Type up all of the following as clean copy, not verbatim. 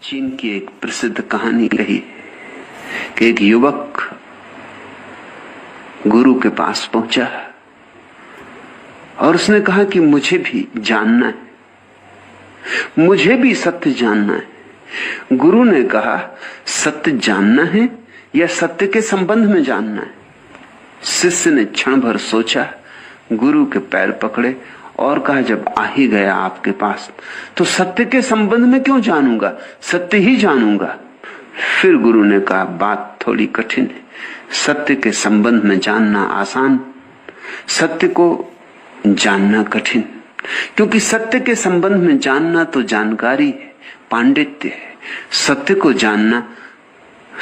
चीन की एक प्रसिद्ध कहानी रही कि एक युवक गुरु के पास पहुंचा और उसने कहा कि मुझे भी जानना है, मुझे भी सत्य जानना है। गुरु ने कहा, सत्य जानना है या सत्य के संबंध में जानना है? शिष्य ने क्षण भर सोचा, गुरु के पैर पकड़े और कहा, जब आ ही गया आपके पास तो सत्य के संबंध में क्यों जानूंगा, सत्य ही जानूंगा। फिर गुरु ने कहा, बात थोड़ी कठिन है, सत्य के संबंध में जानना आसान, सत्य को जानना कठिन। क्योंकि सत्य के संबंध में जानना तो जानकारी है, पांडित्य है। सत्य को जानना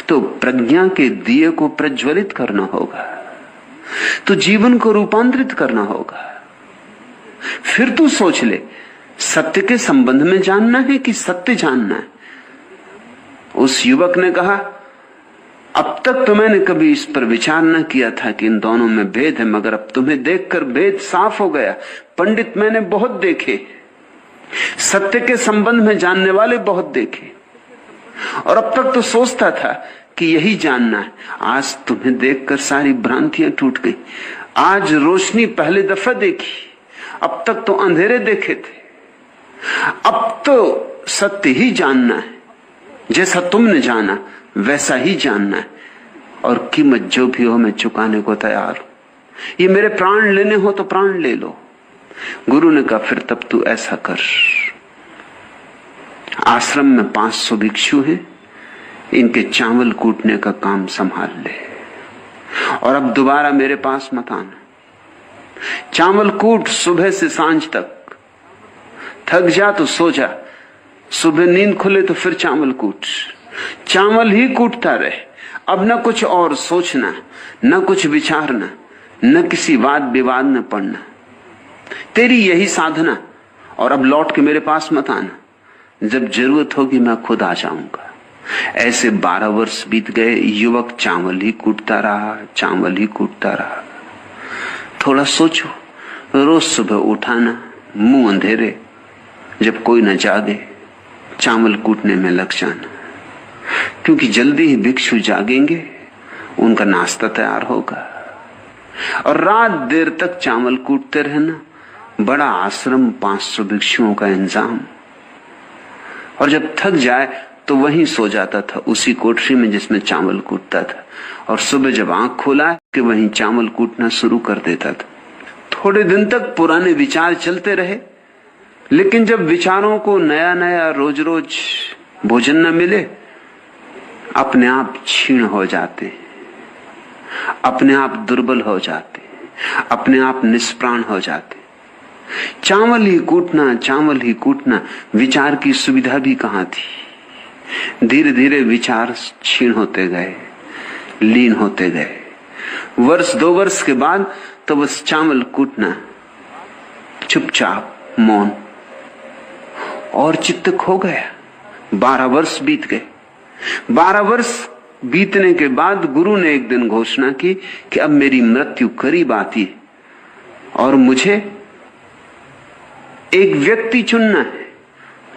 तो प्रज्ञा के दिए को प्रज्वलित करना होगा, तो जीवन को रूपांतरित करना होगा। फिर तू सोच ले, सत्य के संबंध में जानना है कि सत्य जानना है? उस युवक ने कहा, अब तक तो मैंने कभी इस पर विचार न किया था कि इन दोनों में भेद है, मगर अब तुम्हें देखकर भेद साफ हो गया। पंडित मैंने बहुत देखे, सत्य के संबंध में जानने वाले बहुत देखे, और अब तक तो सोचता था कि यही जानना है। आज तुम्हें देखकर सारी भ्रांतियां टूट गई। आज रोशनी पहली दफा देखी, अब तक तो अंधेरे देखे थे। अब तो सत्य ही जानना है, जैसा तुमने जाना वैसा ही जानना है, और कीमत जो भी हो मैं चुकाने को तैयार हूं। ये मेरे प्राण लेने हो तो प्राण ले लो। गुरु ने कहा, फिर तब तू ऐसा कर, आश्रम में 500 भिक्षु हैं, इनके चावल कूटने का काम संभाल ले, और अब दोबारा मेरे पास मत आना। चावल कूट सुबह से सांझ तक, थक जा तो सो जा, सुबह नींद खुले तो फिर चावल कूट, चावल ही कूटता रहे। अब न कुछ और सोचना, न कुछ विचारना, न किसी वाद विवाद में पड़ना, तेरी यही साधना। और अब लौट के मेरे पास मत आना, जब जरूरत होगी मैं खुद आ जाऊंगा। ऐसे 12 वर्ष बीत गए, युवक चावल ही कूटता रहा, चावल ही कूटता रहा। थोड़ा सोचो, रोज सुबह उठाना, मुंह अंधेरे, जब कोई न जागे चावल कूटने में लग जाना, क्योंकि जल्दी ही भिक्षु जागेंगे, उनका नाश्ता तैयार होगा। और रात देर तक चावल कूटते रहना, बड़ा आश्रम, 500 भिक्षुओं का इंतजाम। और जब थक जाए तो वहीं सो जाता था, उसी कोठरी में जिसमें चावल कूटता था, और सुबह जब आंख खोला कि वहीं चावल कूटना शुरू कर देता था। थोड़े दिन तक पुराने विचार चलते रहे, लेकिन जब विचारों को नया नया रोज रोज भोजन न मिले, अपने आप क्षीण हो जाते, अपने आप दुर्बल हो जाते, अपने आप निष्प्राण हो जाते। चावल ही कूटना, चावल ही कूटना, विचार की सुविधा भी कहां थी। धीरे धीरे विचार क्षीण होते गए, लीन होते गए। वर्ष 2 वर्ष के बाद तो बस चावल कूटना, चुपचाप, मौन, और चित्त खो गया। 12 वर्ष बीत गए। 12 वर्ष बीतने के बाद गुरु ने एक दिन घोषणा की कि अब मेरी मृत्यु करीब आती है और मुझे एक व्यक्ति चुनना है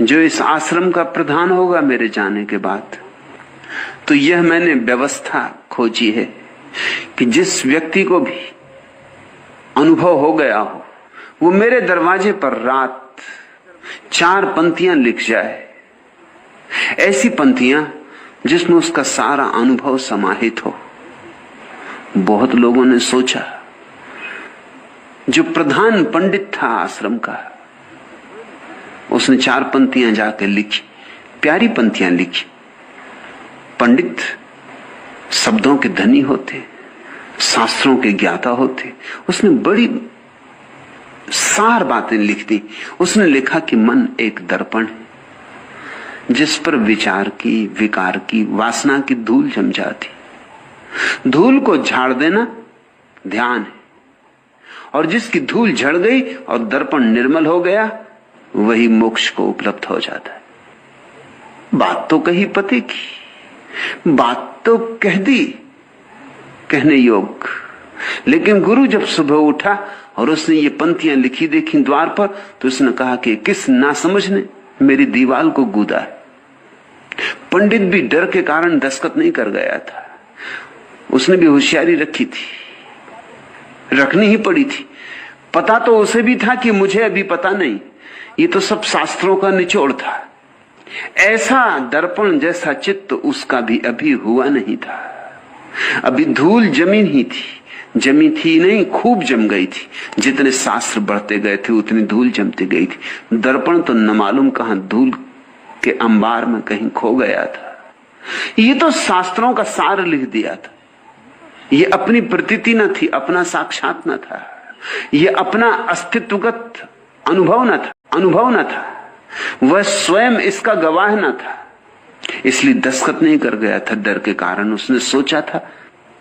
जो इस आश्रम का प्रधान होगा मेरे जाने के बाद। तो यह मैंने व्यवस्था खोजी है कि जिस व्यक्ति को भी अनुभव हो गया हो, वो मेरे दरवाजे पर रात 4 पंक्तियां लिख जाए, ऐसी पंक्तियां जिसमें उसका सारा अनुभव समाहित हो। बहुत लोगों ने सोचा, जो प्रधान पंडित था आश्रम का, उसने 4 पंक्तियां जाकर लिखी, प्यारी पंक्तियां लिखी। पंडित शब्दों के धनी होते, शास्त्रों के ज्ञाता होते, उसने बड़ी सार बातें लिख दी। उसने लिखा कि मन एक दर्पण है जिस पर विचार की, विकार की, वासना की धूल जम जाती। धूल को झाड़ देना ध्यान है, और जिसकी धूल झड़ गई और दर्पण निर्मल हो गया, वही मोक्ष को उपलब्ध हो जाता है। बात तो कही पते की, बात तो कह दी, कहने योग। लेकिन गुरु जब सुबह उठा और उसने ये पंक्तियां लिखी देखी द्वार पर, तो उसने कहा कि किस नासमझ ने मेरी दीवाल को गूदा है। पंडित भी डर के कारण दस्तखत नहीं कर गया था। उसने भी होशियारी रखी थी, रखनी ही पड़ी थी। पता तो उसे भी था कि मुझे अभी पता नहीं, ये तो सब शास्त्रों का निचोड़ था। ऐसा दर्पण जैसा चित्त उसका भी अभी हुआ नहीं था। अभी धूल जमी ही थी, जमी थी नहीं, खूब जम गई थी। जितने शास्त्र बढ़ते गए थे उतनी धूल जमती गई थी। दर्पण तो न मालूम कहां धूल के अंबार में कहीं खो गया था। ये तो शास्त्रों का सार लिख दिया था। ये अपनी प्रतीति न थी, अपना साक्षात न था, ये अपना अस्तित्वगत अनुभव न था, वह स्वयं इसका गवाह न था। इसलिए दस्तखत नहीं कर गया था डर के कारण। उसने सोचा था,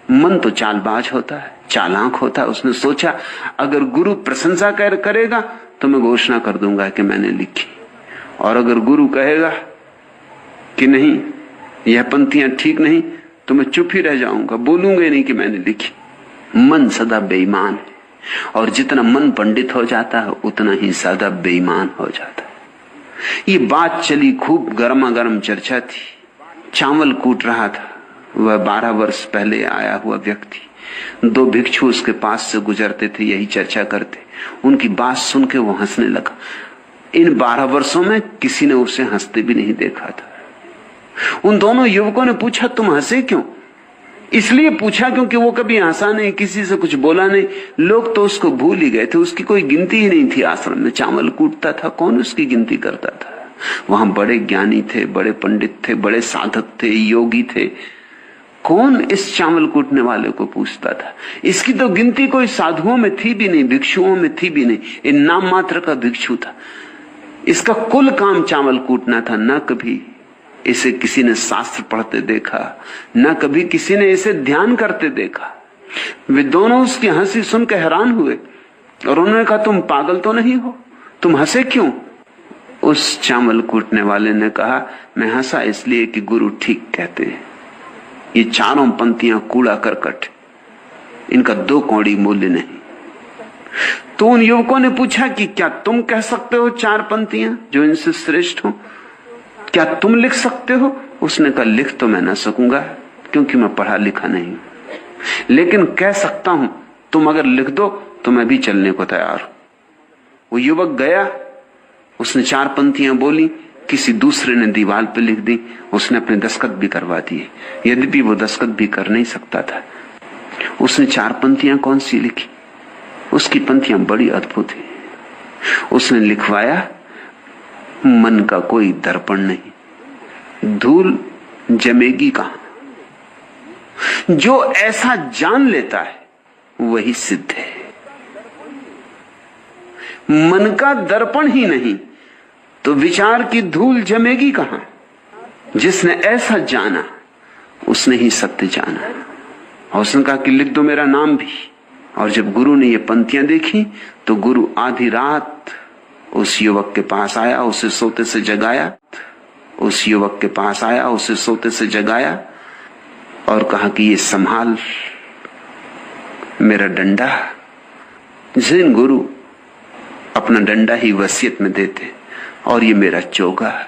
मन तो चालबाज होता है, चालाक होता है। उसने सोचा अगर गुरु प्रशंसा करेगा तो मैं घोषणा कर दूंगा कि मैंने लिखी, और अगर गुरु कहेगा कि नहीं यह पंक्तियां ठीक नहीं तो मैं चुप ही रह जाऊंगा, बोलूंगा ही नहीं कि मैंने लिखी। मन सदा बेईमान है, और जितना मन पंडित हो जाता है उतना ही ज्यादा बेईमान हो जाता है। ये बात चली, खूब गर्मा गर्म चर्चा थी। चावल कूट रहा था वह 12 वर्ष पहले आया हुआ व्यक्ति। 2 भिक्षु उसके पास से गुजरते थे, यही चर्चा करते। उनकी बात सुन के वो हंसने लगा। इन 12 वर्षों में किसी ने उसे हंसते भी नहीं देखा था। उन दोनों युवकों ने पूछा, तुम हंसे क्यों? इसलिए पूछा क्योंकि वो कभी हंसा नहीं, किसी से कुछ बोला नहीं। लोग तो उसको भूल ही गए थे, उसकी कोई गिनती ही नहीं थी। आश्रम में चावल कूटता था, कौन उसकी गिनती करता था? वहां बड़े ज्ञानी थे, बड़े पंडित थे, बड़े साधक थे, योगी थे। कौन इस चावल कूटने वाले को पूछता था? इसकी तो गिनती कोई साधुओं में थी भी नहीं, भिक्षुओं में थी भी नहीं। ये नाम मात्र का भिक्षु था। इसका कुल काम चावल कूटना था। न कभी इसे किसी ने शास्त्र पढ़ते देखा, न कभी किसी ने इसे ध्यान करते देखा। वे दोनों उसकी हंसी सुनकर हैरान हुए और उन्होंने कहा, तुम पागल तो नहीं हो, तुम हंसे क्यों? उस चावल कूटने वाले ने कहा, मैं हंसा इसलिए कि गुरु ठीक कहते हैं। ये चारों पंक्तियां कूड़ा करकट, इनका 2 कौड़ी मूल्य नहीं। तो उन युवकों ने पूछा कि क्या तुम कह सकते हो 4 पंक्तियां जो इनसे श्रेष्ठ हो? क्या तुम लिख सकते हो? उसने कहा, लिख तो मैं ना सकूंगा क्योंकि मैं पढ़ा लिखा नहीं, लेकिन कह सकता हूं। तुम अगर लिख दो तो मैं भी चलने को तैयार हूं। वो युवक गया, उसने 4 पंक्तियां बोली, किसी दूसरे ने दीवार पे लिख दी। उसने अपने दस्तखत भी करवा दिए, यद्यपि वो दस्तखत भी कर नहीं सकता था। उसने 4 पंक्तियां कौन सी लिखी? उसकी पंक्तियां बड़ी अद्भुत है। उसने लिखवाया, मन का कोई दर्पण नहीं, धूल जमेगी कहां। जो ऐसा जान लेता है वही सिद्ध है। मन का दर्पण ही नहीं तो विचार की धूल जमेगी कहां। जिसने ऐसा जाना उसने ही सत्य जाना। और उसने कहा कि लिख दो मेरा नाम भी। और जब गुरु ने ये पंक्तियां देखी तो गुरु आधी रात उस युवक के पास आया, उसे सोते से जगाया। उस युवक के पास आया, उसे सोते से जगाया और कहा कि ये संभाल मेरा डंडा। जिन गुरु अपना डंडा ही वसीयत में देते, और ये मेरा चोगा,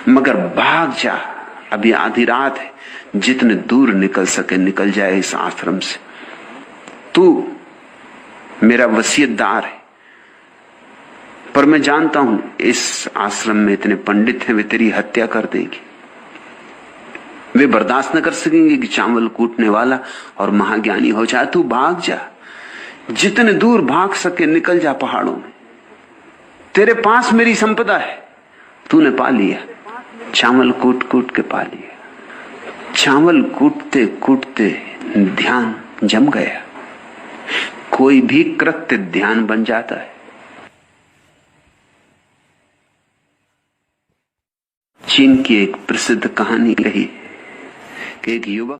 मगर भाग जा, अभी आधी रात है। जितने दूर निकल सके निकल जाए इस आश्रम से। तू मेरा वसीयतदार है, पर मैं जानता हूं इस आश्रम में इतने पंडित हैं, वे तेरी हत्या कर देंगे। वे बर्दाश्त न कर सकेंगे कि चावल कूटने वाला और महाज्ञानी हो जाए। तू भाग जा, जितने दूर भाग सके निकल जा पहाड़ों में। तेरे पास मेरी संपदा है, तूने पा लिया। चावल कूट कूट के पा लिया। चावल कूटते कूटते ध्यान जम गया। कोई भी कृत्य ध्यान बन जाता है। चीन की एक प्रसिद्ध कहानी रही कि एक युवक